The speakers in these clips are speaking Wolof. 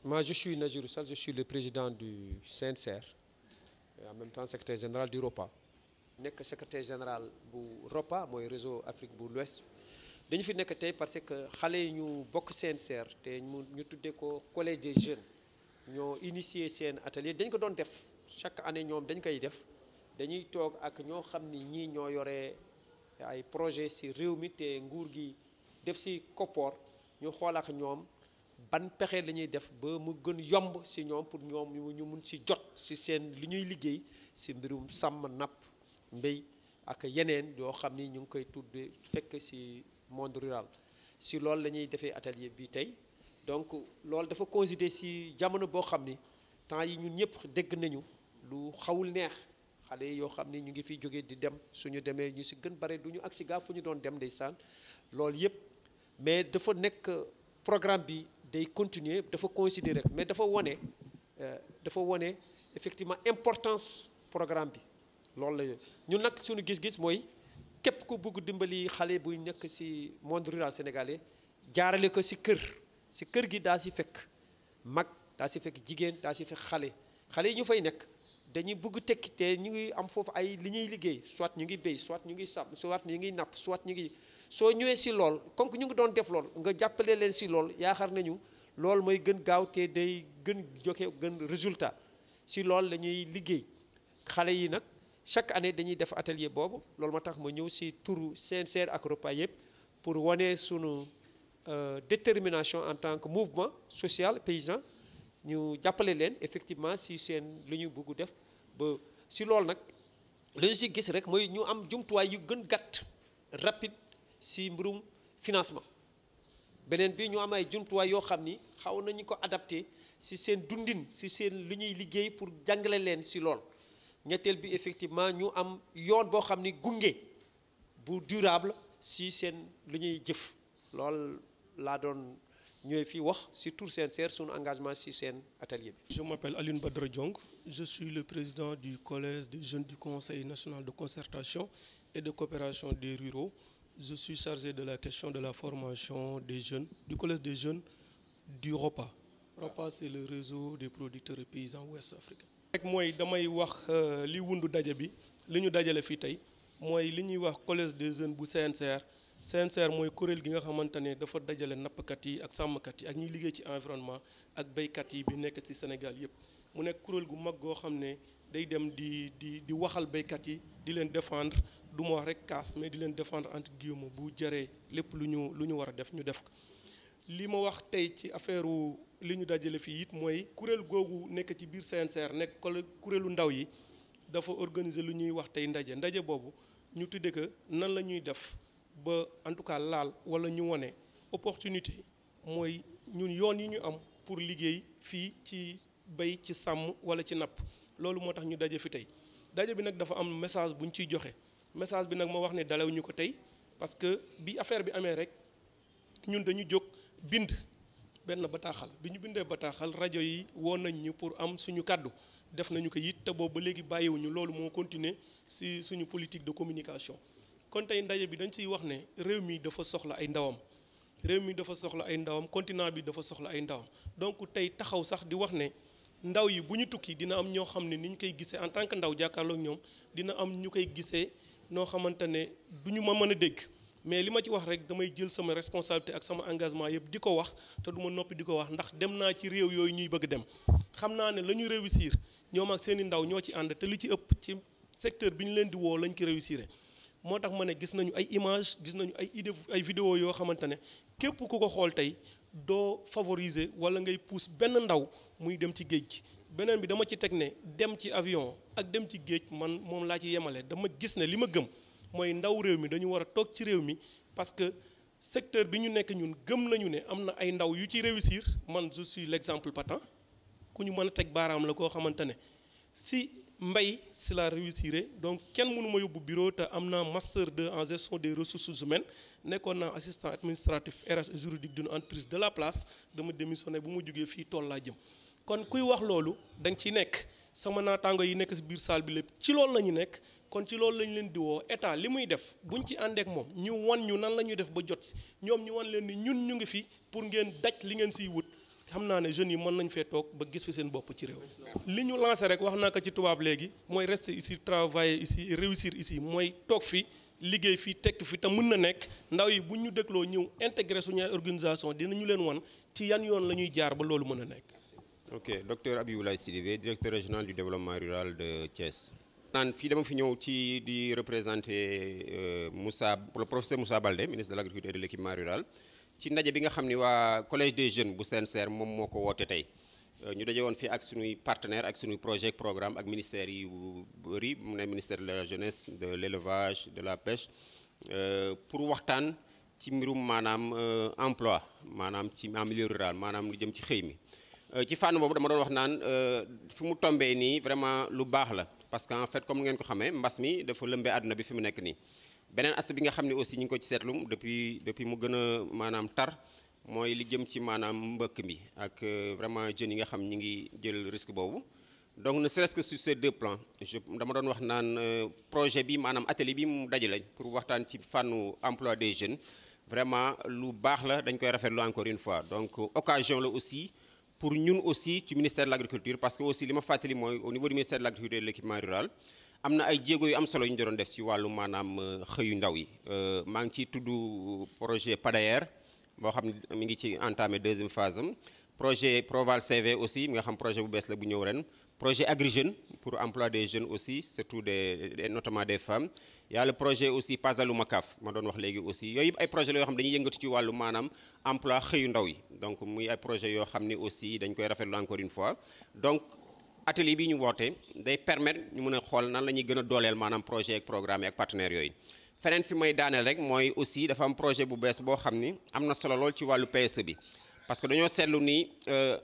Moi, je suis Najirou Sall, je suis le président du CNCR et en même temps secrétaire général du ROPA. Nekk secrétaire général bu ROPA mooy réseau Afrique bu l'Ouest dañu fi nekk tey parce que xale yi ñu bokk CNCR te ñu tuddee ko collège des jeunes ñoo initié seen atelier dañ ko doon def chaque année ñoom dañ koy def dañuy toog ak ñoo xam ni ñii ñoo yore ay projet ci réew mi te nguur gi def ci koppoor ñu xool ak ñoom ban pexe la ñuy def ba mu gën yomb ci ñoom pour ñoom ñu mun ci jot ci seen li ñuy liggéey ci mbirum sàmm napp mbéy ak yeneen yoo xam ni ñu ngi koy tudde fekk ci monde rural ci loolu la ñuy defee atelier bi tey donc loolu dafa coïncider ci jamono boo xam ni temps yi ñun ñëpp dégg nañu lu xawul neex xale yi yoo xam ni ñu ngi fiy jógee di dem suñu demee ñu ci gën bare du ñu ak ci gaa fu ñu doon dem ndeysaan loolu yëpp mais dafa nekk programme bi day continuer dafa coïncider rek mais dafa wone effectivement importance programme bi loolu la ñun nag suñu gis-gis mooy képp ku bëgg dimbali xale buy nekk ci monde rural sénégalais jaarale ko ci kër gi daa ci fekk mag daa ci fekk jigéen daa ci fekk xale yi ñu fay nekk dañuy bëgg tekki te ñu ngi am foofu ay li ñuy liggéey soit ñu ngi béy soit ñu ngi sàmm soit ñu ngi napp soit ñu ngi soo ñëwee ci lool comme que ñu ngi doon def lool nga jàppale leen ci lool yaakaar nañu loolu mooy gën gaaw te day gën joxe gën résultat ci lool la ñuy liggéey xale yi nag chaque année dañuy def atelier boobu loolu moo tax ma ñëw ci turu CNCR ak ROPA yëpp pour wane sunu détermination en tant que mouvement social paysan ñu jàppale leen effectivement ci seen li ñu bëgg def ba ci loolu nag li ñu ci gis rek mooy ñu am jumtuwaay yu gën gàtt rapide ci mbirum financement beneen bi ñu am ay jumtuwaay yoo xam ni xaw nañu ko adapté ci seen dundin ci seen li ñuy liggéey pour jàngale leen ci lool ñetteel bi effectivement ñu am yoon boo xam ni gunge bu durable ci seen li ñuy jëf lool laa doon ñëwee fii wax ci tur CNCR sunu engagement ci seen atelier bi. Je m'appelle Alioune Badara Diong, je suis le président du collège des jeunes du Conseil national de concertation et de coopération des ruraux. Je suis chargé de la question de la formation des jeunes du collège des jeunes du ROPA. ROPA c'est le réseau des producteurs et paysans ouest africains. rek mooy damay wax li wundu daje bi li ñu dajale fii tey mooy li ñuy wax collège des jeunes bu CNCR mooy kuréel gi nga xamante ne dafa dajale nappkat yi ak sàmmkat yi ak ñuy liggéey ci environnement ak béykat yi bi nekk ci Sénégal yépp mu nekk kuréel gu mag goo xam ne day dem di waxal béykat yi di leen défendre du ma wax rek kaas mais di leen défendre entre guillemets bu jaree lépp lu ñu war a def ñu def ko. li ma wax tey ci affaire li ñu dajale fii it mooy kuréel googu nekk ci biir CNCR nekk kuréelu ndaw yi dafa organiser lu ñuy wax tey ndaje boobu ñu tudde que nan la ñuy def ba en tout cas laal wala ñu wone opportunité mooy ñun yoon yi ñu am pour liggéey fii ci bay ci sàmm wala ci napp loolu moo tax ñu daje fi tey daje bi nag dafa am message bu ñu ciy joxe message bi nag ma wax ne dalew ñu ko tey parce que bi affaire bi amee rek ñun dañu jóg bind benn bataaxal bi ñu bindee bataaxal rajo yi woon nañ ñu pour am suñu kàddu def nañu ko it te boobu ba léegi bàyyiwuñu loolu moo continuer ci suñu politique de communication kon tey ndaje bi dañ ciy wax ne réew mi dafa soxla ay ndawam continent bi dafa soxla ay ndawam donc tey taxaw sax di wax ne ndaw yi bu ñu tukki dina am ñoo xam ne ni ñu koy gisee en tant que ndaw jàkkaarloog ñoom dina am ñu koy gisee noo xamante ne du ñu ma mën a dégg mais li ma ci wax rek damay jël sama responsabilité ak sama engagement yëpp di ko wax te du ma noppi di ko wax ndax dem naa ci réew yooyu ñuy bëgg dem xam naa ne la ñu réussir ñoom ak seen i ndaw ñoo ci ànd te li ci ëpp ci secteur bi ñu leen di woo lañ ko réussir moo tax ma ne gis nañu ay image gis nañu ay idée ay vidéo yoo xamante ne képp ku ko xool tey doo favoriser wala ngay pousse benn ndaw muy dem ci géej gi beneen bi dama ci teg ne dem ci avion ak dem ci géej man moom laa ci yemale dama gis ne li ma gëm mooy ndaw réew mi dañu war a toog ci réew mi parce que secteur bi ñu nekk ñun gëm nañu ne am na ay ndaw yu ci réussir man je suis l'exemple patent ku ñu mën a teg baaraam la koo xamante ne si mbay si la réussir donc kenn mënu ma yóbbu bureau te am naa master 2 en gestion des ressources humaines nekkoon naa assistant administratif RH et juridique d'une entreprise de la place dama démissionné bu ma jógee fii tool laa jëm kon kuy wax loolu da nga ciy nekk sama naataango yi nekk si biir salle bi lépp ci loolu la ñu nekk kon ci loolu lañ leen di woo état li muy def buñ ci àndeek moom ñu wan ñu nan la ñuy def ba jot si ñoom ñu wan leen ni ñun ñu ngi fi pour ngeen daj li ngeen siy wut xam naa ne jeunes yi mën nañ fee toog ba gis fi seen bopp ci réew li ñu lancé rek wax naa ko ci tubaab léegi mooy rester ici travailler ici réussir ici mooy toog fi liggéey fii tekk fi te mën na nekk ndaw yi bu ñu dégloo ñëw intégré suñu ay organisation dinañu leen wan ci yan yoon la ñuy jaar ba loolu mën a nekk. ok docteur Abiboulaye Sidibé directeur régional du développement rural de Thiès. naan fii dama fi ñëw ci di représenter le professeur Moussa Baldé ministre de l'agriculture et de l'équipement rural ci ndaje bi nga xam ni waa collège des jeunes bu CNCR moom moo ko woote tey ñu daje woon fii ak suñuy partenaires ak suñuy projet programme ak ministères yu bëri mu ne ministère de la jeunesse de l'élevage de la pêche pour waxtaan ci mbirum maanaam emploi maanaam ci en milieu rural maanaam lu jëm ci xëy mi ci fànn boobu dama doon wax naan fi mu tombee nii vraiment lu baax la parce que en fait comme ngeen ko xamee mbas mi dafa lëmbee àdduna bi fi mu nekk nii beneen aspect bi nga xam ne aussi ñu ngi ko ci seetlu depuis mu gën a maanaam tar mooy li jëm ci maanaam mbëkk mi ak vraiment jeunes yi nga xam ñi ngi jël risque boobu donc ne serait-ce que sur ces deux plans dama doon wax naan projet bi maanaam atelier bi mu daje lañ pour waxtaan ci fànnu emploi des jeunes vraiment lu baax la dañ koy rafetlu encore une fois donc occasion la aussi pour ñun aussi ci ministère de l'agriculture parce que aussi li ma fàttali mooy au niveau du ministère de l'agriculture et de l'équipement rural am na ay jéego yu am solo yu ñu doon def ci wàllu maanaam xëyu ndaw yi maa ngi ciy tudd projet PADAER boo xam ne mi ngi ci entamé deuxième phase am projet Proval CV aussi mi nga xam projet bu bees la bu ñëw ren projet Agri Jeunes pour emploi des jeunes aussi surtout notamment des femmes y a le projet aussi Pazalu Makaf ma doon wax léegi aussi yooyu yëpp ay projet la yoo xam ne dañuy yëngatu ci wàllu maanaam emploi xëyu ndaw yi donc muy ay projet yoo xam ne aussi dañ koy rafetlu encore une fois donc atelier bi ñu woote day permettre ñu mën a xool nan la ñuy gën a dooleel maanaam projet ak programme yi ak partenaires yooyu feneen fi may daaneel rek mooy aussi dafa am projet bu bees boo xam ni am na solo lool ci wàllu PSE bi parce que dañoo seetlu ni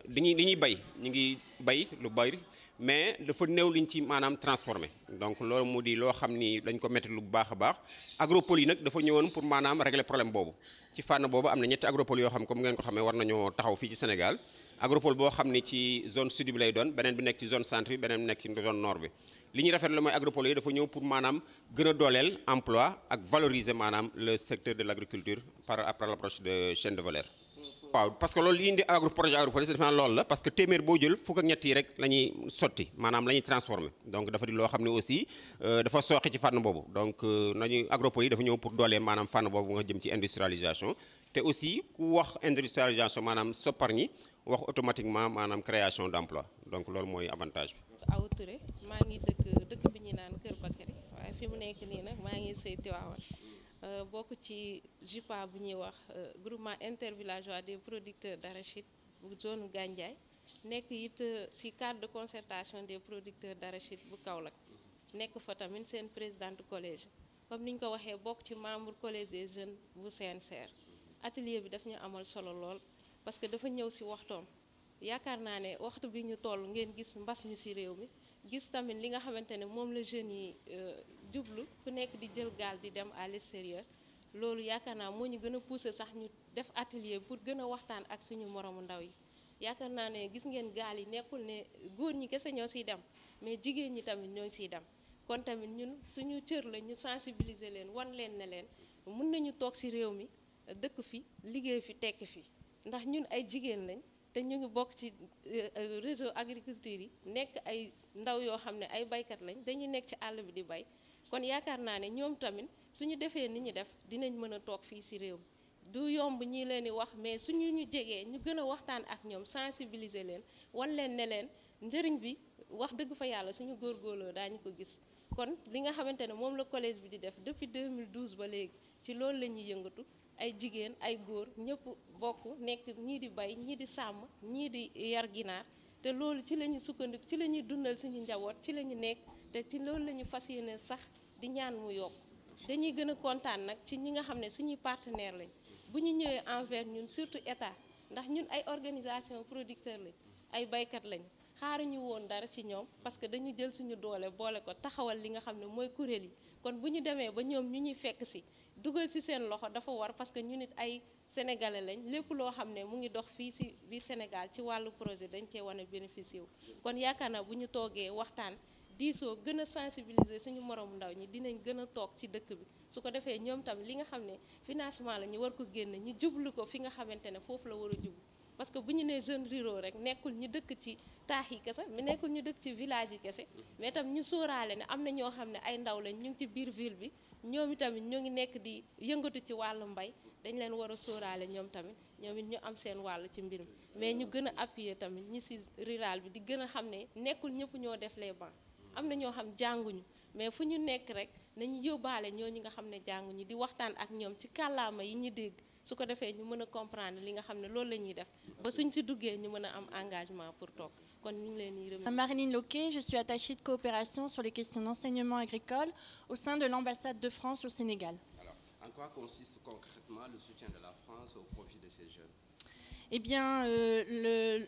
dañuy bay ñu ngi bay lu bari mais dafa néew liñ ci maanaam transformé donc loolu mu di loo xam ni dañ ko métti lu bu baax a baax agropole yi nag dafa ñëwoon pour maanaam régler problème boobu ci fànn boobu am na ñetti agropole yoo xam comme ngeen ko xamee war nañoo taxaw fii ci Sénégal agropole boo xam ni ci zone sud bi lay doon beneen bi nekk ci zone centre bi beneen bi nekk ci zone nord bi li ñuy rafetlu mooy agropole yi dafa ñëw pour maanaam gën a dooleel emploi ak valoriser maanaam le secteur de l'agriculture par l'approche de chaîne de valeur. waaw parce que loolu li indi projet agropole yi dafa loolu la parce que téeméer boo jël fukk ak ñett yi rek la ñuy sotti maanaam la ñuy transformer donc dafa di loo xam ne aussi dafa sooxe ci fànn boobu donc nañu agropole yi dafa ñëw pour doolee maanaam fànn boobu nga jëm ci industrialisation te aussi ku wax industrialisation maanaam soppar ñi wax automatiquement maanaam création d'emploi donc loolu mooy avantage bi. Awa Touré maa ngi dëkk bi ñu naan Kër Bakary waaye fi mu nekk nii nag maa ngi sëy Tivaouane bokk ci JUPA bu ñuy wax groupement intervillageois des producteurs d'arachide bu zone Gandiaye nekk it ci cadre de concertation des producteurs d'arachide bu Kaolack nekk fa tamit seen présidente collège comme ni ñu ko waxee bokk ci membre collège des jeunes bu CNCR atelier bi daf ñu amal solo lool parce que dafa ñëw ci waxtoom yaakaar naa ne waxtu bi ñu toll ngeen gis mbas mi ci réew mi gis tamit li nga xamante ne moom la jeunes yi jublu ku nekk di jël gaal di dem à l'extérieur loolu yaakaar naa moo ñu gën a pousser sax ñu def atelier pour gën a waxtaan ak suñu moromu ndaw yi yaakaar naa ne gis ngeen gaal yi nekkul ne góor ñi kese ñoo ciy dem mais jigéen ñi tamit ñoo ciy dem kon tamit ñun suñu cër la ñu sensibiliser leen wan leen ne leen mën nañu toog ci réew mi dëkk fi liggéey fi tekki fi ndax ñun ay jigéen lañ te ñu ngi bokk ci réseau agriculture yi nekk ay ndaw yoo xam ne ay baykat lañ dañuy nekk ci àll bi di bay kon yaakaar naa ne ñoom tamit suñu defee ni ñu def dinañ mën a toog fii ci réew mi du yomb ñi leen di wax mais suñu ñu jegee ñu gën a waxtaan ak ñoom sensibiliser leen wan leen ne leen njëriñ bi wax dëgg fa yàlla suñu góorgóorloo daañu ko gis kon li nga xamante ne moom la collège bi di def depuis 2012 ba léegi ci loolu la ñuy yëngatu ay jigéen ay góor ñëpp bokk nekk ñii di bay ñii di sàmm ñii di yar ginaar te loolu ci la ñu sukkandiku ci la ñuy dundal suñu njaboot ci la ñu nekk te ci loolu la ñu fas yéene sax di ñaan mu yokk dañuy gën a kontaan nag ci ñi nga xam ne suñuy partenaire lañ bu ñu ñëwee envers ñun surtout état ndax ñun ay organisation producteur lañ ay baykat lañ xaaruñu woon dara ci ñoom parce que dañu jël suñu doole boole ko taxawal li nga xam ne mooy kuréel yi kon bu ñu demee ba ñoom ñu ñuy fekk si dugal ci seen loxo dafa war parce que ñu nit ay sénégalais lañ lépp loo xam ne mu ngi dox fii ci biir Sénégal ci wàllu projet dañ cee wane bénéficier wu kon yaakaar naa bu ñu toogee waxtaan diisoo gën a sensibiliser suñu moromu ndaw ñi dinañ gën a toog ci dëkk bi su ko defee ñoom tamit li nga xam ne financement la ñu war ko génne ñu jublu ko fi nga xamante ne foofu la war a jublu parce que bu ñu nee jeunes ruraux rek nekkul ñu dëkk ci taax yi kese mais nekkul ñu dëkk ci village yi kese mais tam ñu sóoraale ne am na ñoo xam ne ay ndaw lañ ñu ngi ci biir ville bi ñoom itamit ñoo ngi nekk di yëngatu ci wàllu mbay dañ leen war a sóoraale ñoom tamit ñoom it ñu am seen wàll ci mbir mi mais ñu gën a appuyer tamit ñi ci rural bi di gën a xam ne nekkul ñëpp ñoo def les bancs am na ñoo xam jànguñu mais fu ñu nekk rek nañu yóbbaale ñooñu nga xam ne jànguñu di waxtaan ak ñoom ci kàllaama yi ñu dégg su ko defee ñu mën a comprendre li nga xam ne loolu la ñuy def ba suñ ci duggee ñu mën a am engagement pour toog kon ñu ngi leen di remercier. Marilyn Loquet, je suis attachée de coopération sur les questions d'enseignement agricole au sein de l'ambassade de France au Sénégal. Alors, en quoi consiste concrètement le soutien de la France au profit de ces jeunes? Eh bien,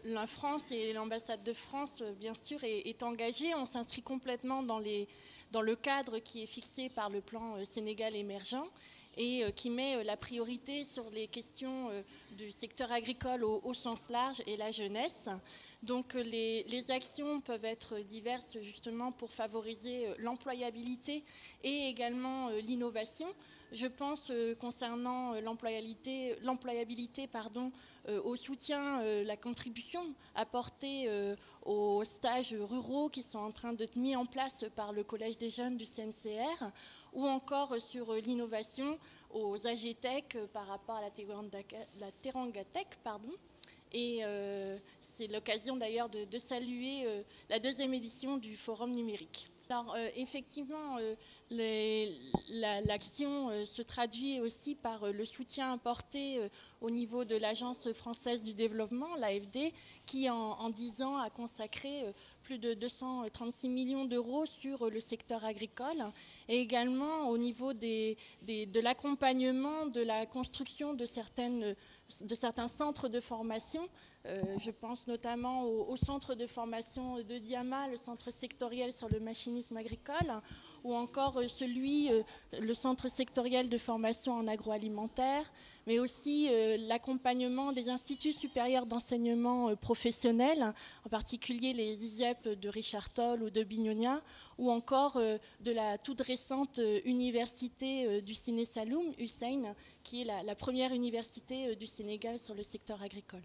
la France et l'ambassade de France, bien sûr, est engagée. On s'inscrit complètement dans le cadre qui est fixé par le plan Sénégal émergent et qui met la priorité sur les questions du secteur agricole au sens large et la jeunesse. Donc les actions peuvent être diverses justement pour favoriser l'employabilité et également l'innovation. Je pense concernant l'employabilité, au soutien, la contribution apportée aux stages ruraux qui sont en train d'être mis en place par le Collège des jeunes du CNCR, ou encore sur l'innovation aux AGTech par rapport à la Terangatech, pardon. Et c'est l'occasion d'ailleurs de saluer la 2e édition du Forum numérique. Alors effectivement, l'action se traduit aussi par le soutien apporté au niveau de l'Agence française du développement, l'AFD, qui en 10 ans a consacré plus de 236 millions d'euros sur le secteur agricole, et également au niveau de l'accompagnement de la construction de certains centres de formation. Je pense notamment au centre de formation de Diama, le centre sectoriel sur le machinisme agricole, ou encore le centre sectoriel de formation en agroalimentaire, mais aussi l'accompagnement des instituts supérieurs d'enseignement professionnel, en particulier les ISEP de Richard Toll ou de Bignona, ou encore de la toute récente université du Sine Saloum, Hussein, qui est la première université du Sénégal sur le secteur agricole.